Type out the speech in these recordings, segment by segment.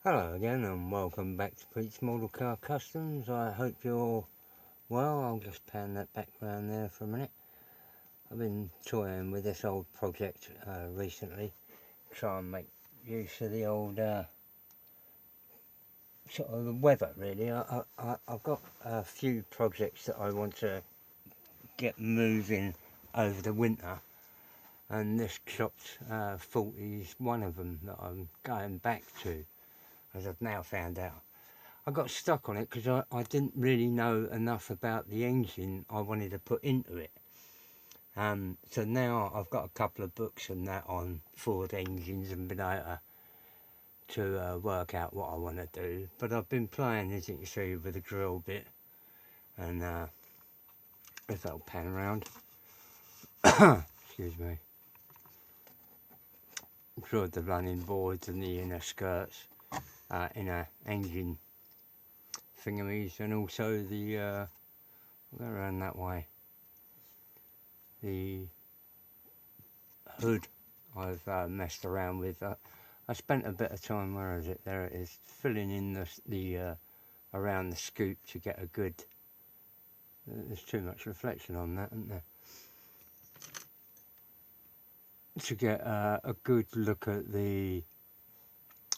Hello again and welcome back to Pete's Model Car Customs. I hope you're well. I'll just pan that background there for a minute. I've been toying with this old project recently. Try and make use of the old sort of the weather really. I've got a few projects that I want to get moving over the winter, and this chopped 40 is one of them that I'm going back to, as I've now found out. I got stuck on it because I didn't really know enough about the engine I wanted to put into it. So now I've got a couple of books and that on Ford engines and been able to work out what I want to do. But I've been playing, as you can see, with the drill bit, and if that'll pan around, excuse me, drilled the running boards and the inner skirts, inner engine thingamies, and also the go around that way, the hood I've messed around with. I spent a bit of time, where is it, there it is, filling in the around the scoop to get a good, there's too much reflection on that, isn't there, to get a good look at the,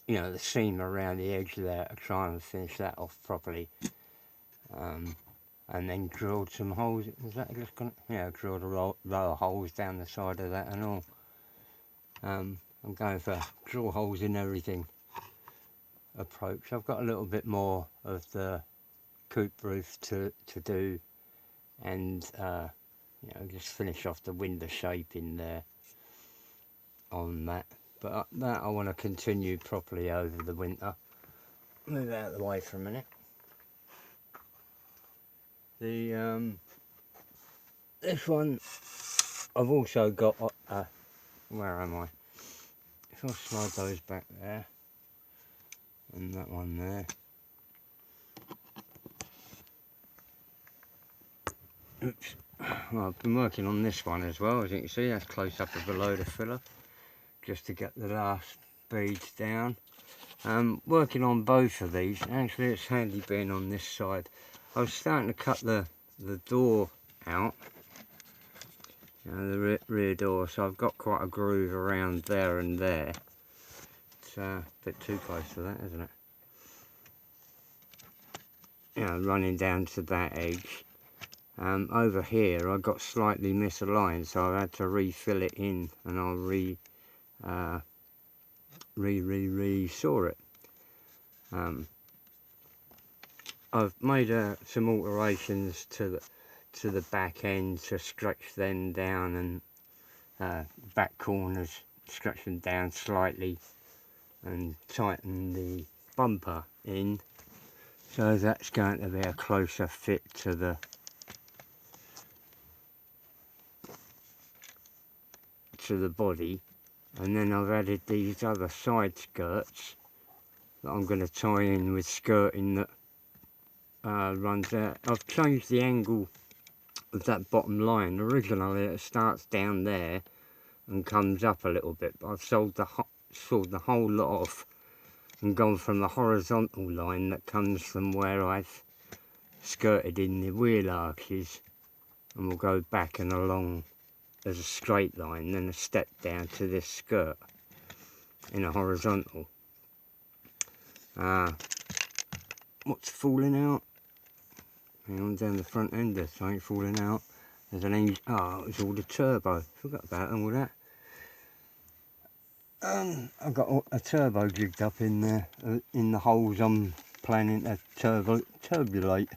you know, the seam around the edge there, to try and finish that off properly. And then drilled some holes. Was that just gonna, yeah, drilled a row of holes down the side of that and all. I'm going for drill holes in everything approach. I've got a little bit more of the coupe roof to do, and you know, just finish off the window shape in there on that. But that I want to continue properly over the winter. Move out of the way for a minute. The this one I've also got. Where am I? If I slide those back there, and that one there. Oops. Well, I've been working on this one as well, as you can see. That's close up of a load of filler, just to get the last beads down. Working on both of these. Actually, it's handy being on this side. I was starting to cut the door out, you know, the rear door, so I've got quite a groove around there and there. It's a bit too close to that, isn't it? You know, running down to that edge. Over here I got slightly misaligned, so I had to refill it in, and I'll re-saw it. I've made some alterations to the back end to stretch them down, and back corners, stretch them down slightly, and tighten the bumper in, so that's going to be a closer fit to the body. And then I've added these other side skirts that I'm going to tie in with skirting that runs out. I've changed the angle of that bottom line. Originally it starts down there and comes up a little bit, but I've sawed the whole lot off and gone from the horizontal line that comes from where I've skirted in the wheel arches, and we'll go back and along as a straight line, then a step down to this skirt in a horizontal. What's falling out? Hang on, down the front end there's something falling out. There's an engine. Oh, it's all the turbo. Forgot about all that. I've got a turbo jigged up in there, in the holes I'm planning to turbulate.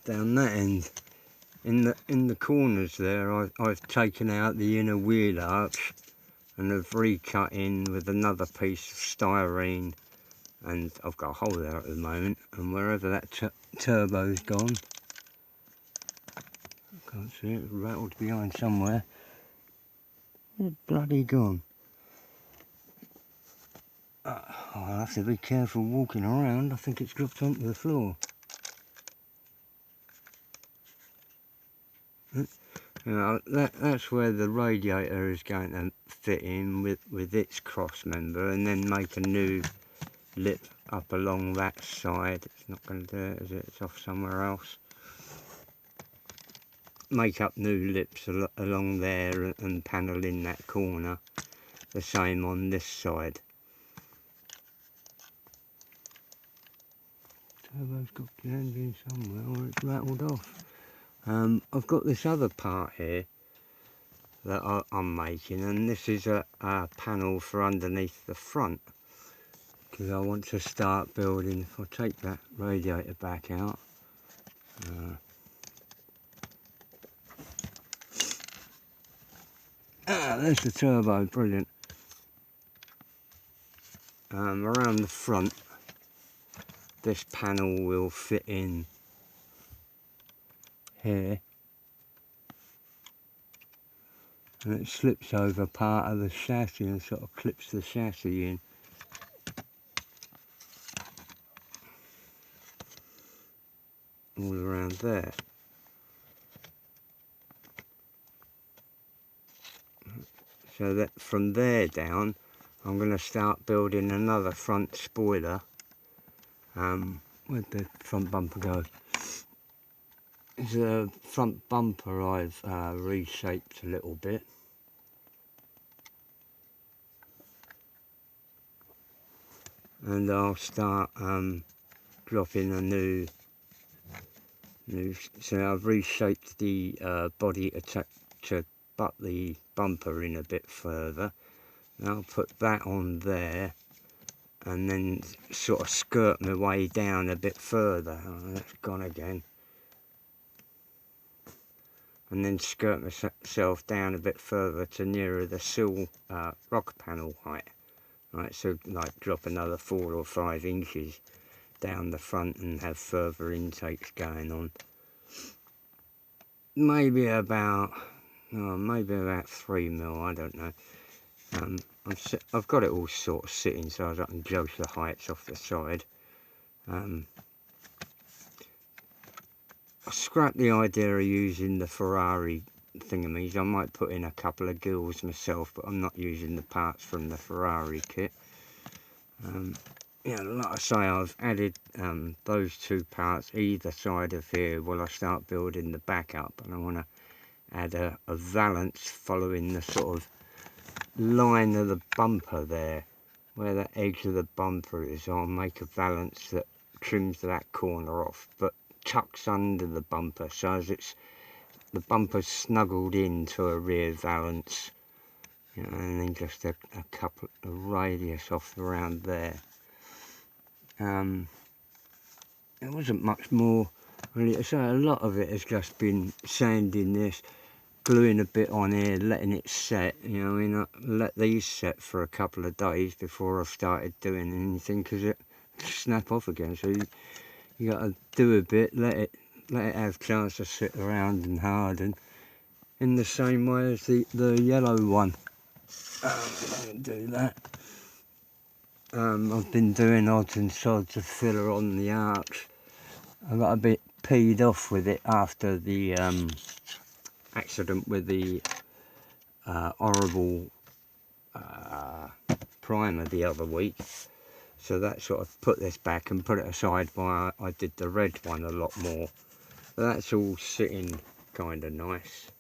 Down that end, in the corners there, I've taken out the inner wheel arch and have recut in with another piece of styrene, and I've got a hole there at the moment, and wherever that turbo's gone, I can't see it, it's rattled behind somewhere. It's bloody gone. I'll have to be careful walking around. I think it's dropped onto the floor. That's where the radiator is going to fit in with its cross member, and then make a new lip up along that side. It's not going to do it, is it? It's off somewhere else. Make up new lips along there and panel in that corner. The same on this side. Turbo's got jammed in somewhere, or it's rattled off. I've got this other part here that I'm making, and this is a panel for underneath the front, because I want to start building. If I take that radiator back out, there's the turbo, brilliant. Around the front, this panel will fit in here, and it slips over part of the chassis and sort of clips the chassis in. All around there. So that from there down, I'm going to start building another front spoiler. Where'd the front bumper go? It's a front bumper I've reshaped a little bit. And I'll start dropping a new, so I've reshaped the body to butt the bumper in a bit further. And I'll put that on there, and then sort of skirt my way down a bit further. Oh, that's gone again. And then skirt myself down a bit further to nearer the sill rocker panel height. Right, so like drop another 4 or 5 inches down the front and have further intakes going on. Maybe about 3 mil, I don't know. I've got it all sort of sitting so I can judge the heights off the side. I scrapped the idea of using the Ferrari thingamies. I might put in a couple of gills myself, but I'm not using the parts from the Ferrari kit. Yeah, like I say, I've added those 2 parts either side of here while I start building the back up, and I want to add a valance following the sort of line of the bumper there, where the edge of the bumper is. I'll make a valance that trims that corner off, but tucks under the bumper, so as the bumper's snuggled into a rear valance, you know, and then just a couple of radius off around there. It wasn't much more really. So a lot of it has just been sanding this, gluing a bit on here, letting it set. You know, I mean, I let these set for a couple of days before I've started doing anything, because it snap off again. So you got to do a bit, let it have chance to sit around and harden, in the same way as the yellow one. Do that. I've been doing odds and sods of filler on the arch. I got a bit peed off with it after the accident with the horrible primer the other week. So that sort of put this back and put it aside while I did the red one a lot more. But that's all sitting kind of nice.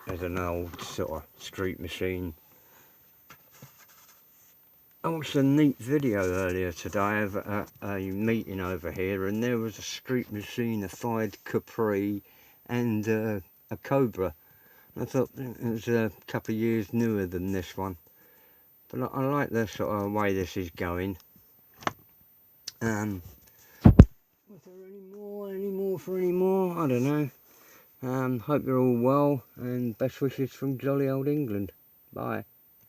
There's an old sort of street machine. I watched a neat video earlier today of a meeting over here, and there was a street machine, a Fiat Capri and a Cobra. I thought it was a couple of years newer than this one, but I like the sort of way this is going. Was there any more? I don't know. Hope you're all well, and best wishes from jolly old England. Bye.